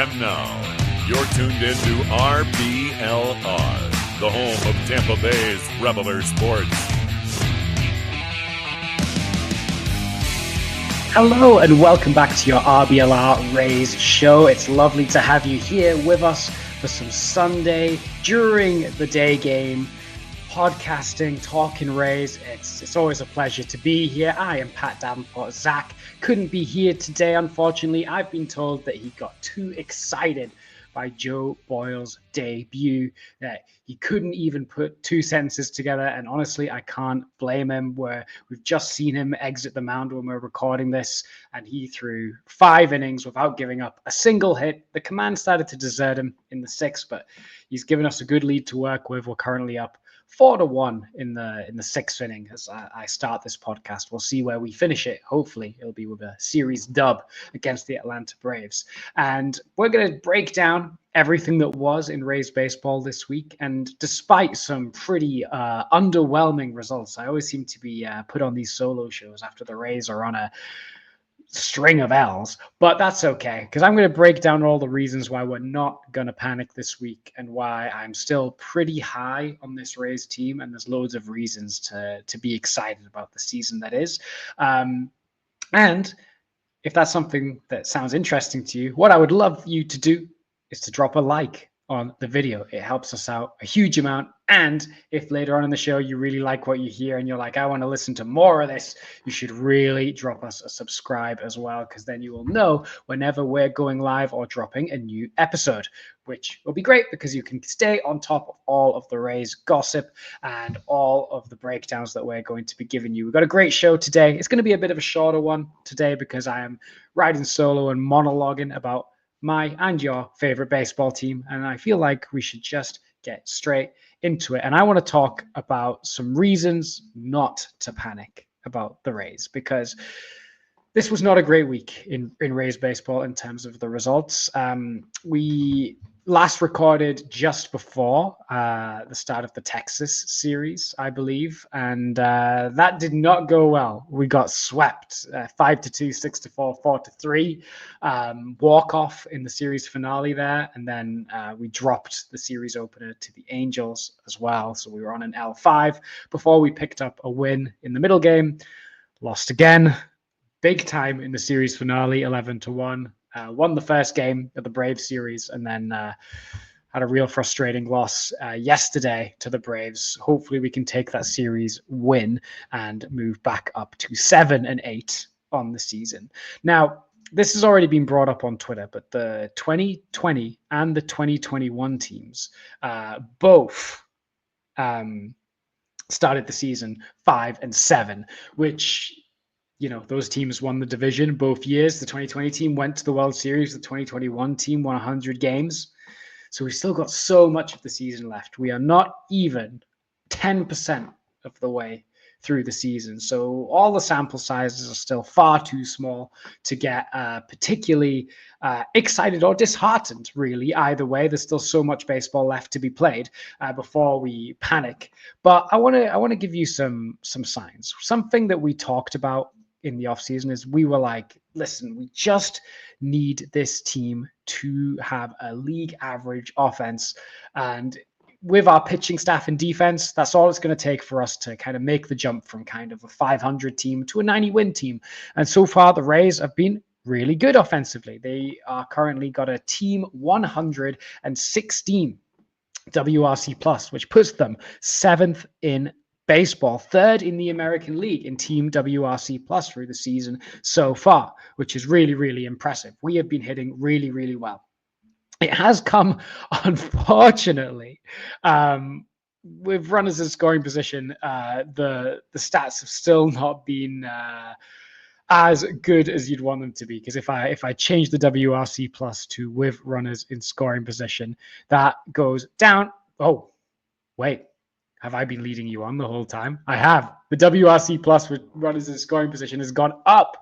And now, you're tuned into RBLR, the home of Tampa Bay's RBLR Sports. Hello and welcome back to your RBLR Rays show. It's lovely to have you here with us for some Sunday during the day game podcasting, talking Rays. It's always a pleasure to be here. I am Pat Davenport. Zach couldn't be here today, unfortunately. I've been told that he got too excited by Joe Boyle's debut that he couldn't even put two sentences together. And honestly, I can't blame him. We've just seen him exit the mound when we're recording this, and he threw 5 innings without giving up a single hit. The command started to desert him in the 6th, but he's given us a good lead to work with. We're currently up 4-1 in the 6th inning as I start this podcast. We'll see where we finish it. Hopefully it'll be with a series dub against the Atlanta Braves. And we're going to break down everything that was in Rays baseball this week. And despite some pretty underwhelming results, I always seem to be put on these solo shows after the Rays are on a string of L's, but that's okay, because I'm going to break down all the reasons why we're not going to panic this week and why I'm still pretty high on this Rays team, and there's loads of reasons to be excited about the season that is. And if that's something that sounds interesting to you, what I would love you to do is to drop a like on the video. It helps us out a huge amount. And if later on in the show you really like what you hear and you're like, I want to listen to more of this, you should really drop us a subscribe as well, because then you will know whenever we're going live or dropping a new episode, which will be great because you can stay on top of all of the Rays gossip and all of the breakdowns that we're going to be giving you. We've got a great show today. It's going to be a bit of a shorter one today because I am riding solo and monologuing about my and your favorite baseball team, and I feel like we should just get straight into it. And I want to talk about some reasons not to panic about the Rays, because this was not a great week in Rays baseball in terms of the results. We last recorded just before the start of the Texas series, I believe, and that did not go well. We got swept 5-2, 6-4, 4-3, walk-off in the series finale there, and then we dropped the series opener to the Angels as well. So we were on an L5 before we picked up a win in the middle game, lost again, big time in the series finale, 11-1. Won the first game of the Braves series, and then had a real frustrating loss yesterday to the Braves. Hopefully we can take that series win and move back up to 7-8 on the season. Now, this has already been brought up on Twitter, but the 2020 and the 2021 teams both started the season 5-7, which, you know, those teams won the division both years. The 2020 team went to the World Series. The 2021 team won 100 games. So we've still got so much of the season left. We are not even 10% of the way through the season. So all the sample sizes are still far too small to get particularly excited or disheartened, really. Either way, there's still so much baseball left to be played before we panic. But I want to give you some signs. Something that we talked about in the offseason is we were like, listen, we just need this team to have a league average offense. And with our pitching staff and defense, that's all it's going to take for us to kind of make the jump from kind of a 500 team to a 90-win team. And so far, the Rays have been really good offensively. They are currently got a team 116 WRC plus, which puts them 7th in baseball, 3rd in the American League in team WRC plus through the season so far, which is really, really impressive. We have been hitting really, really well. It has come, unfortunately, with runners in scoring position, the stats have still not been as good as you'd want them to be. Because if I change the WRC plus to with runners in scoring position, that goes down. Oh, wait. Have I been leading you on the whole time? I have. The WRC plus with runners in scoring position has gone up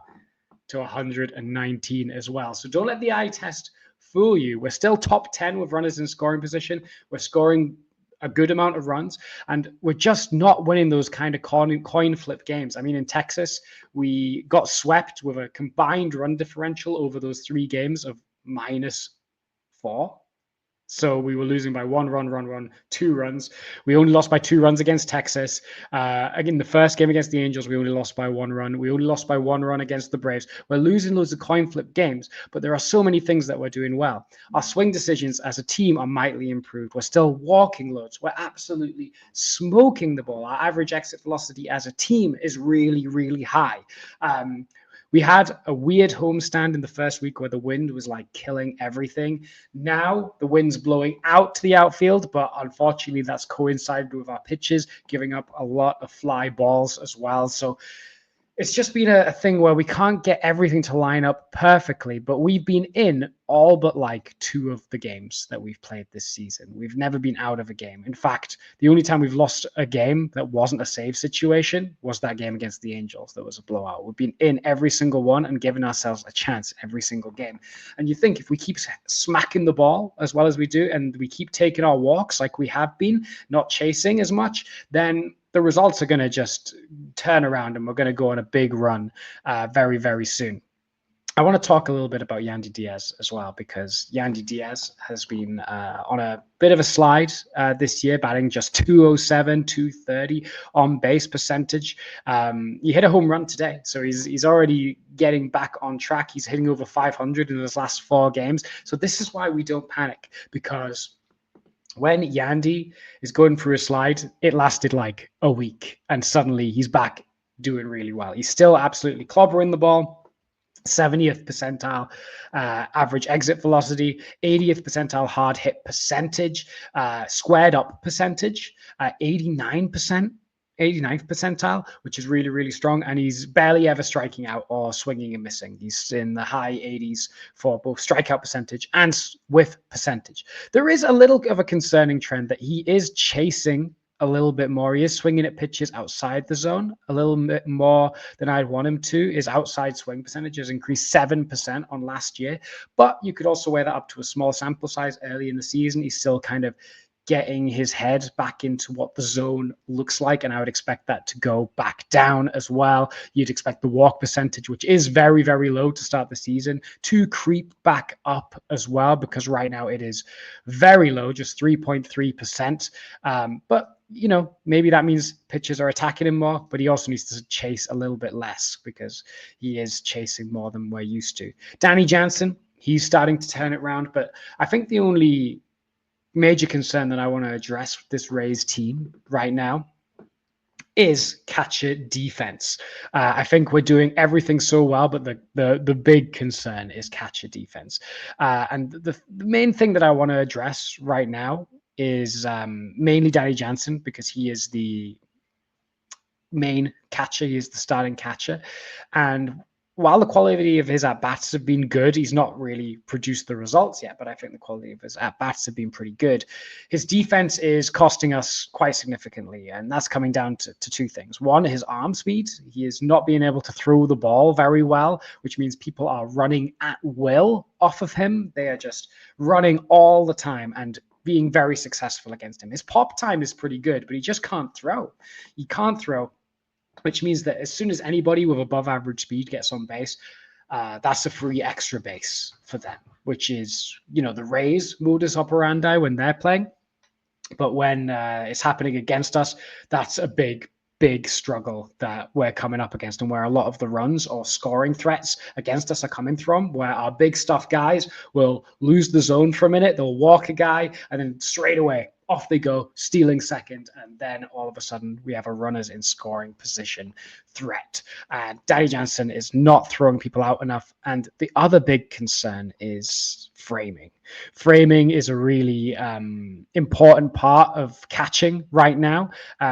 to 119 as well. So don't let the eye test fool you. We're still top 10 with runners in scoring position. We're scoring a good amount of runs, and we're just not winning those kind of coin flip games. I mean, in Texas, we got swept with a combined run differential over those 3 games of minus 4. So we were losing by 1 run, 2 runs. We only lost by 2 runs against Texas. Again, the first game against the Angels, we only lost by 1 run. We only lost by 1 run against the Braves. We're losing loads of coin flip games, but there are so many things that we're doing well. Our swing decisions as a team are mightily improved. We're still walking loads. We're absolutely smoking the ball. Our average exit velocity as a team is really, really high. We had a weird homestand in the first week where the wind was like killing everything. Now the wind's blowing out to the outfield, but unfortunately that's coincided with our pitches, giving up a lot of fly balls as well. So it's just been a thing where we can't get everything to line up perfectly, but we've been in all but like 2 of the games that we've played this season. We've never been out of a game. In fact, the only time we've lost a game that wasn't a save situation was that game against the Angels. That was a blowout. We've been in every single one and given ourselves a chance every single game. And you think if we keep smacking the ball as well as we do, and we keep taking our walks like we have been, not chasing as much, then the results are going to just turn around and we're going to go on a big run very, very soon. I want to talk a little bit about Yandy Diaz as well, because Yandy Diaz has been on a bit of a slide this year, batting just 207, 230 on base percentage. He hit a home run today, so he's already getting back on track. He's hitting over 500 in his last 4 games. So this is why we don't panic, because when Yandy is going through a slide, it lasted like a week, and suddenly he's back doing really well. He's still absolutely clobbering the ball. 70th percentile average exit velocity, 80th percentile hard hit percentage, squared up percentage, 89th percentile, which is really, really strong. And he's barely ever striking out or swinging and missing. He's in the high 80s for both strikeout percentage and whiff percentage. There is a little of a concerning trend that he is chasing a little bit more. He is swinging at pitches outside the zone a little bit more than I'd want him to. His outside swing percentage has increased 7% on last year, but you could also weigh that up to a small sample size early in the season. He's still kind of getting his head back into what the zone looks like, and I would expect that to go back down as well. You'd expect the walk percentage, which is very, very low to start the season, to creep back up as well, because right now it is very low, just 3.3%. But you know, maybe that means pitchers are attacking him more, but he also needs to chase a little bit less because he is chasing more than we're used to. Danny Jansen, he's starting to turn it around, but I think the only major concern that I want to address with this Rays team right now is catcher defense. I think we're doing everything so well, but the big concern is catcher defense. And the main thing that I want to address right now is mainly Danny Jansen, because he is the main catcher. He is the starting catcher. And while the quality of his at-bats have been good, he's not really produced the results yet, but I think the quality of his at-bats have been pretty good. His defense is costing us quite significantly, and that's coming down to 2 things. One, his arm speed. He is not being able to throw the ball very well, which means people are running at will off of him. They are just running all the time and being very successful against him. His pop time is pretty good, but he just can't throw. He can't throw, which means that as soon as anybody with above average speed gets on base, that's a free extra base for them, which is, you know, the Rays' modus operandi when they're playing. But when it's happening against us, that's a big struggle that we're coming up against, and where a lot of the runs or scoring threats against us are coming from, where our big stuff guys will lose the zone for a minute, they'll walk a guy, and then straight away off they go, stealing second, and then all of a sudden we have a runners in scoring position threat. Danny Jansen is not throwing people out enough, and the other big concern is framing. Framing is a really important part of catching right now,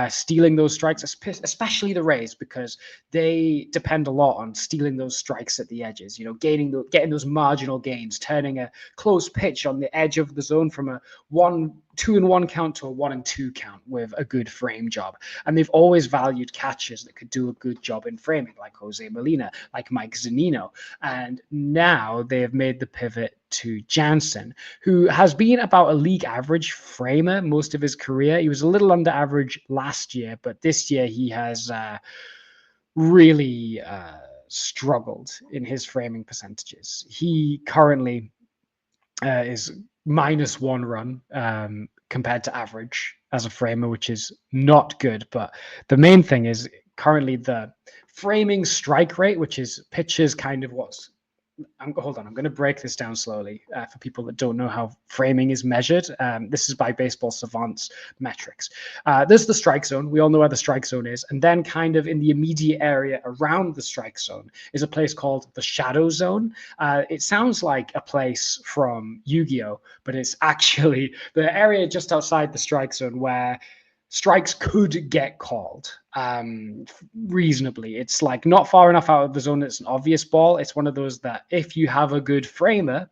stealing those strikes, especially the Rays, because they depend a lot on stealing those strikes at the edges, you know, getting those marginal gains, turning a close pitch on the edge of the zone from a 2-1 count to a 1-2 count with a good frame job. And they've always valued catchers that could do a good job in framing, like Jose Molina, like Mike Zunino. And now they have made the pivot to Jansen, who has been about a league average framer most of his career. He was a little under average last year, but this year he has really struggled in his framing percentages. He currently is -1 run compared to average as a framer, which is not good. But the main thing is currently the framing strike rate, which is pitches kind of what's hold on, I'm going to break this down slowly for people that don't know how framing is measured. This is by Baseball Savant's metrics. There's the strike zone. We all know where the strike zone is. And then kind of in the immediate area around the strike zone is a place called the shadow zone. It sounds like a place from Yu-Gi-Oh!, but it's actually the area just outside the strike zone where strikes could get called reasonably. It's like not far enough out of the zone it's an obvious ball. It's one of those that if you have a good framer,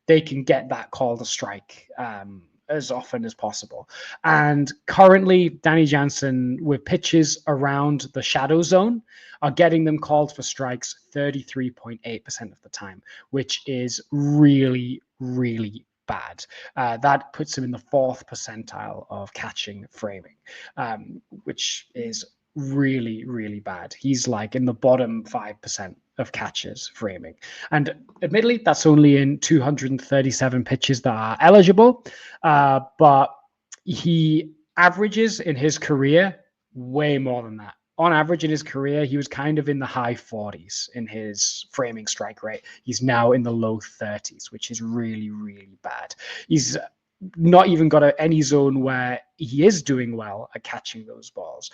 they can get that called a strike as often as possible. And currently, Danny Jansen, with pitches around the shadow zone, are getting them called for strikes 33.8% of the time, which is really, really bad. That puts him in the 4th percentile of catching framing, which is really, really bad. He's like in the bottom 5% of catches framing. And admittedly, that's only in 237 pitches that are eligible. But he averages in his career way more than that. On average in his career, he was kind of in the high 40s in his framing strike rate. He's now in the low 30s, which is really, really bad. He's not even got any zone where he is doing well at catching those balls.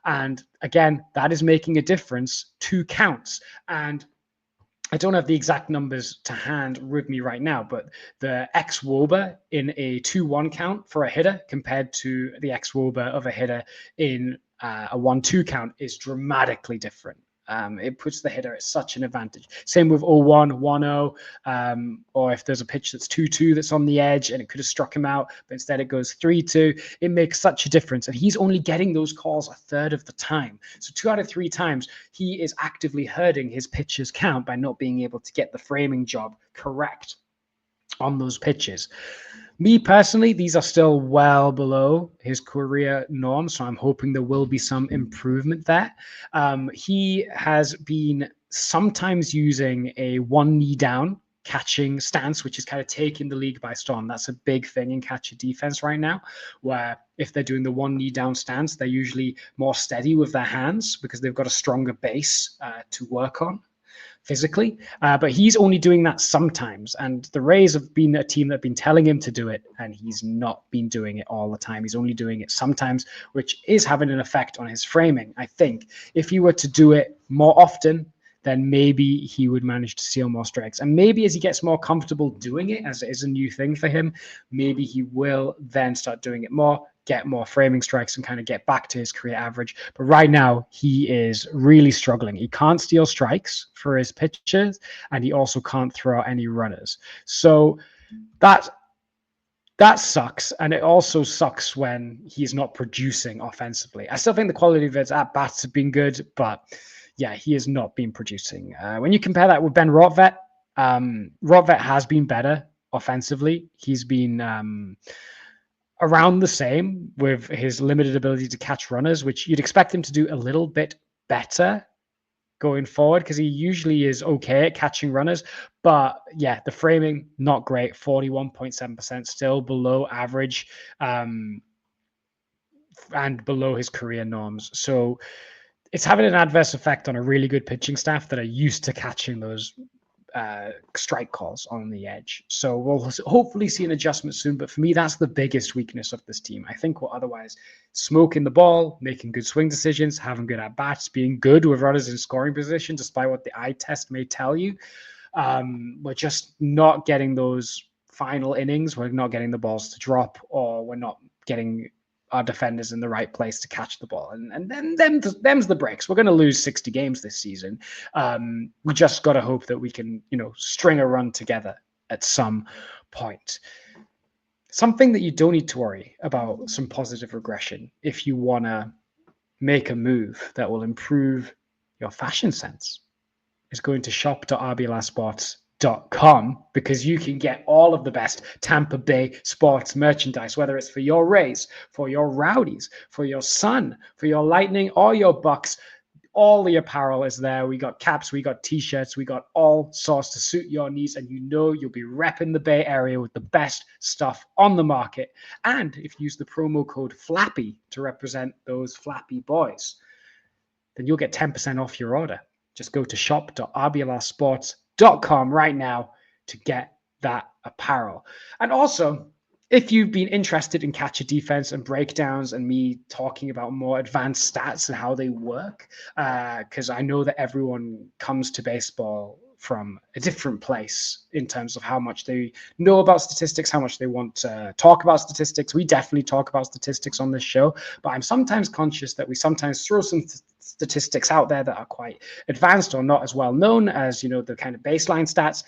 And again, that is making a difference 2 counts. And I don't have the exact numbers to hand with me right now, but the xWOBA in a 2-1 count for a hitter compared to the xWOBA of a hitter in a 1-2 count is dramatically different. It puts the hitter at such an advantage. Same with 0-1, 1-0, or if there's a pitch that's 2-2 that's on the edge and it could have struck him out, but instead it goes 3-2, it makes such a difference. And he's only getting those calls a third of the time. So 2 out of 3 times, he is actively hurting his pitcher's count by not being able to get the framing job correct on those pitches. Me personally, these are still well below his career norm, so I'm hoping there will be some improvement there. He has been sometimes using a 1 knee down catching stance, which is kind of taking the league by storm. That's a big thing in catcher defense right now, where if they're doing the 1 knee down stance, they're usually more steady with their hands because they've got a stronger base to work on physically, but he's only doing that sometimes. And the Rays have been a team that have been telling him to do it, and he's not been doing it all the time. He's only doing it sometimes, which is having an effect on his framing. I think if he were to do it more often, then maybe he would manage to steal more strikes. And maybe as he gets more comfortable doing it, as it is a new thing for him, maybe he will then start doing it more, get more framing strikes, and kind of get back to his career average. But right now, he is really struggling. He can't steal strikes for his pitches, and he also can't throw out any runners. So that sucks. And it also sucks when he's not producing offensively. I still think the quality of his at-bats have been good, but yeah, he has not been producing. When you compare that with Ben Rotvet, Rotvet has been better offensively. He's been around the same with his limited ability to catch runners, which you'd expect him to do a little bit better going forward because he usually is okay at catching runners. But yeah, the framing, not great, 41.7%, still below average and below his career norms. So it's having an adverse effect on a really good pitching staff that are used to catching those strike calls on the edge. So we'll hopefully see an adjustment soon. But for me, that's the biggest weakness of this team. I think we're otherwise smoking the ball, making good swing decisions, having good at-bats, being good with runners in scoring position, despite what the eye test may tell you. We're just not getting those final innings. We're not getting the balls to drop, or we're not getting our defenders in the right place to catch the ball. And then them's the breaks. We're going to lose 60 games this season. We just got to hope that we can, string a run together at some point. Something that you don't need to worry about, some positive regression, if you want to make a move that will improve your fashion sense, is going to shop.rblrsports.com, because you can get all of the best Tampa Bay sports merchandise, whether it's for your Rays, for your Rowdies, for your Sun, for your Lightning, or your Bucks. all the apparel is there. We got caps, we got t-shirts, we got all sorts to suit your needs, and you'll be repping the Bay Area with the best stuff on the market. And if you use the promo code FLAPPY to represent those flappy boys, then you'll get 10% off your order. Just go to shop.rblrsports.com right now to get that apparel. And also, if you've been interested in catcher defense and breakdowns and me talking about more advanced stats and how they work, because I know that everyone comes to baseball from a different place in terms of how much they know about statistics, how much they want to talk about statistics. We definitely talk about statistics on this show, but I'm sometimes conscious that we sometimes throw some statistics out there that are quite advanced or not as well known as, the kind of baseline stats.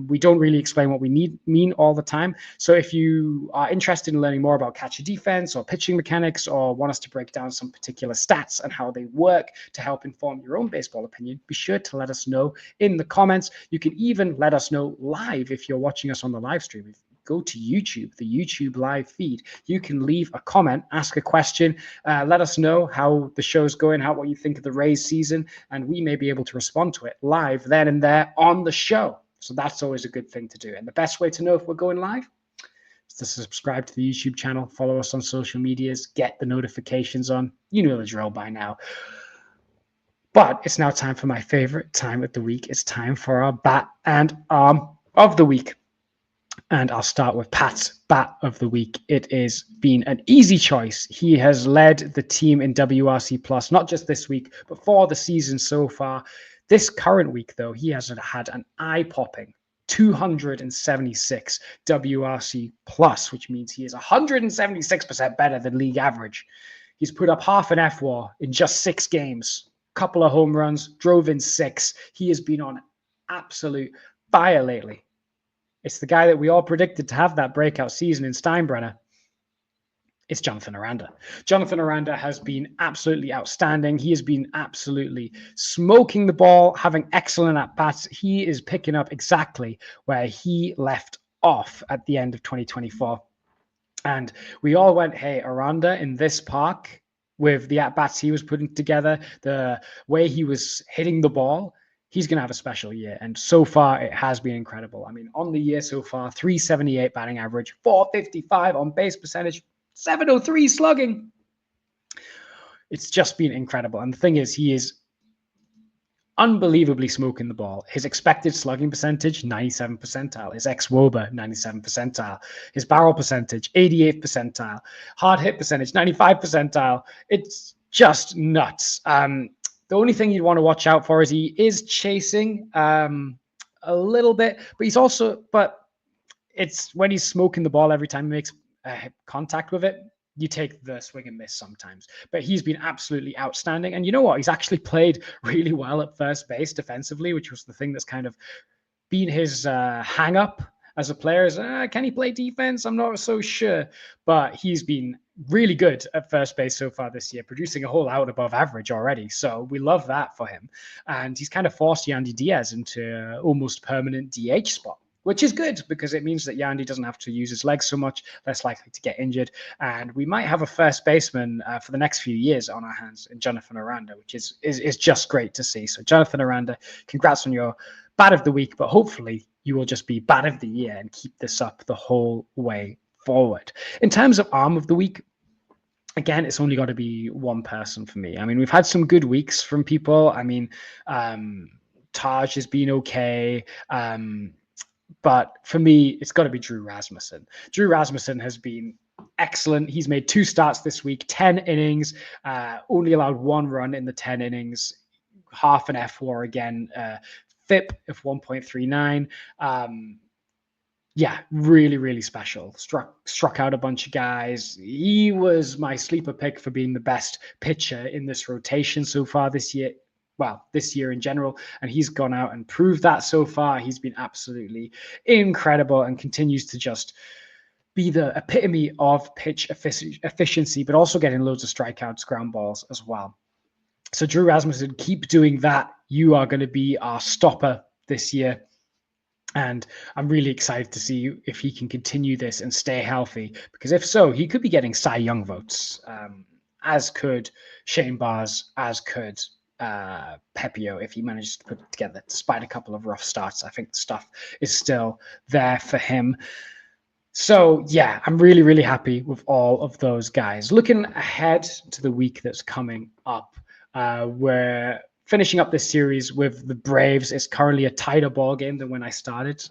We don't really explain what we mean all the time. So if you are interested in learning more about catcher defense or pitching mechanics, or want us to break down some particular stats and how they work to help inform your own baseball opinion, be sure to let us know in the comments. You can even let us know live if you're watching us on the live stream. Go to YouTube, the YouTube live feed. You can leave a comment, ask a question, let us know how the show's going, what you think of the Rays season, and we may be able to respond to it live then and there on the show. So that's always a good thing to do. And the best way to know if we're going live is to subscribe to the YouTube channel, follow us on social medias, get the notifications on. You know the drill by now. But it's now time for my favorite time of the week. It's time for our bat and arm of the week. And I'll start with Pat's bat of the week. It has been an easy choice. He has led the team in WRC Plus, not just this week, but for the season so far. This current week, though, he has had an eye-popping 276 WRC Plus, which means he is 176% better than league average. He's put up half an FWAR in just 6 games, couple of home runs, drove in 6. He has been on absolute fire lately. It's the guy that we all predicted to have that breakout season in Steinbrenner. It's Jonathan Aranda. Jonathan Aranda has been absolutely outstanding. He has been absolutely smoking the ball, having excellent at-bats. He is picking up exactly where he left off at the end of 2024. And we all went, hey, Aranda in this park, with the at-bats he was putting together, the way he was hitting the ball, he's going to have a special year. And so far, it has been incredible. I mean, on the year so far, 378 batting average, 455 on base percentage, 703 slugging. It's just been incredible. And the thing is, he is unbelievably smoking the ball. His expected slugging percentage, 97th percentile. His ex-WOBA, 97th percentile. His barrel percentage, 88th percentile. Hard hit percentage, 95th percentile. It's just nuts. The only thing you'd want to watch out for is he is chasing a little bit, but it's when he's smoking the ball every time he makes contact with it, you take the swing and miss sometimes. But he's been absolutely outstanding. And you know what? He's actually played really well at first base defensively, which was the thing that's kind of been his hang up as a player. Is can he play defense? I'm not so sure. But he's been really good at first base so far this year, producing a whole out above average already. So we love that for him. And he's kind of forced Yandy Diaz into almost permanent DH spot, which is good because it means that Yandy doesn't have to use his legs so much, less likely to get injured. And we might have a first baseman for the next few years on our hands in Jonathan Aranda, which is just great to see. So Jonathan Aranda, congrats on your bat of the week, but hopefully you will just be bat of the year and keep this up the whole way forward. In terms of arm of the week, again, it's only got to be one person for me. I mean, we've had some good weeks from people. I mean, Taj has been okay. But for me, it's got to be Drew Rasmussen. Drew Rasmussen has been excellent. He's made 2 starts this week, 10 innings, only allowed 1 run in the 10 innings, half an FWAR again, FIP of 1.39. Yeah, really, really special. Struck out a bunch of guys. He was my sleeper pick for being the best pitcher in this rotation so far this year. Well, this year in general, and he's gone out and proved that so far. He's been absolutely incredible and continues to just be the epitome of pitch efficiency, but also getting loads of strikeouts, ground balls as well. So Drew Rasmussen, keep doing that. You are going to be our stopper this year. And I'm really excited to see if he can continue this and stay healthy, because if so, he could be getting Cy Young votes, as could Shane Bars, as could Pepio if he manages to put it together. Despite a couple of rough starts, I think the stuff is still there for him. So, yeah, I'm really, really happy with all of those guys. Looking ahead to the week that's coming up, we're finishing up this series with the Braves. It's currently a tighter ball game than when I started.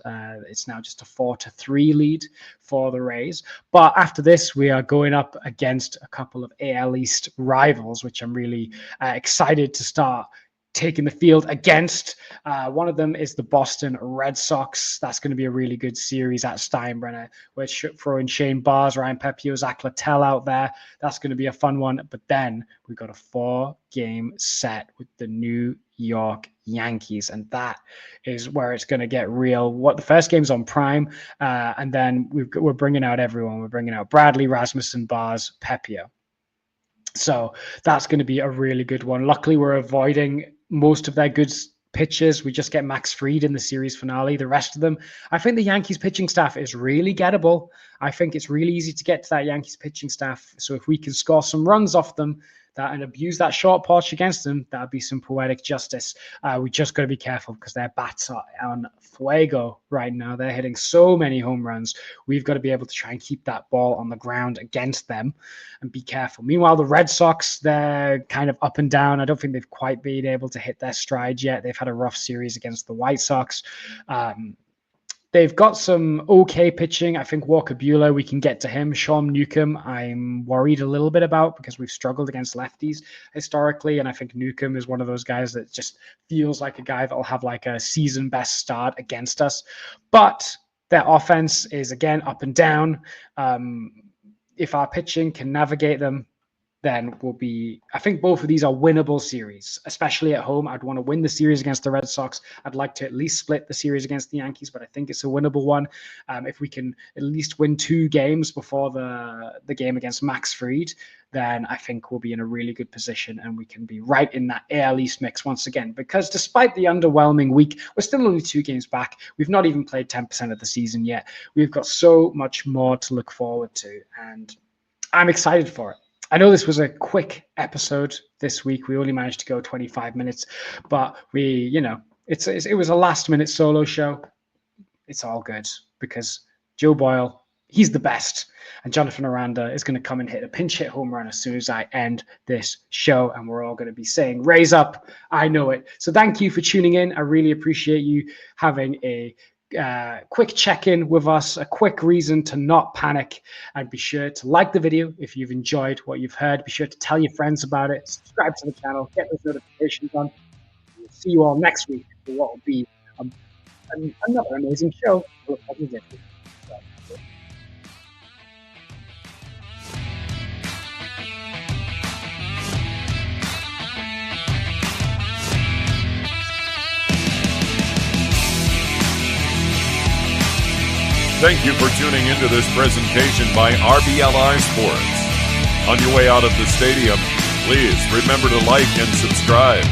It's now just a 4-3 lead for the Rays. But after this, we are going up against a couple of AL East rivals, which I'm really excited to start taking the field against. One of them is the Boston Red Sox. That's going to be a really good series at Steinbrenner. We're throwing Shane Bars, Ryan Pepio, Zach Littell out there. That's going to be a fun one. But then we've got a 4-game set with the New York Yankees, and that is where it's going to get real. The first game's on Prime, and then we're bringing out everyone. We're bringing out Bradley, Rasmussen, Bars, Pepio. So that's going to be a really good one. Luckily, we're avoiding most of their good pitchers. We just get Max Fried in the series finale. The rest of them, I think the Yankees pitching staff is really gettable. I think it's really easy to get to that Yankees pitching staff. So if we can score some runs off them and abuse that short porch against them, that would be some poetic justice. We just got to be careful because their bats are on fuego right now. They're hitting so many home runs. We've got to be able to try and keep that ball on the ground against them and be careful. Meanwhile, the Red Sox, they're kind of up and down. I don't think they've quite been able to hit their stride yet. They've had a rough series against the White Sox. They've got some okay pitching. I think Walker Buehler, we can get to him. Sean Newcomb, I'm worried a little bit about because we've struggled against lefties historically. And I think Newcomb is one of those guys that just feels like a guy that will have like a season best start against us. But their offense is, again, up and down. If our pitching can navigate them, then I think both of these are winnable series, especially at home. I'd want to win the series against the Red Sox. I'd like to at least split the series against the Yankees, but I think it's a winnable one. If we can at least win 2 games before the game against Max Fried, then I think we'll be in a really good position and we can be right in that AL East mix once again. Because despite the underwhelming week, we're still only 2 games back. We've not even played 10% of the season yet. We've got so much more to look forward to, and I'm excited for it. I know this was a quick episode this week. We only managed to go 25 minutes, but it was a last-minute solo show. It's all good because Joe Boyle, he's the best, and Jonathan Aranda is going to come and hit a pinch hit home run as soon as I end this show, and we're all going to be saying, "Raise up!" I know it. So thank you for tuning in. I really appreciate you having a quick check-in with us, a quick reason to not panic, and be sure to like the video if you've enjoyed what you've heard. Be sure to tell your friends about it, subscribe to the channel, get those notifications on. We'll see you all next week for what will be another amazing show. Thank you for tuning into this presentation by RBLR Sports. On your way out of the stadium, please remember to like and subscribe.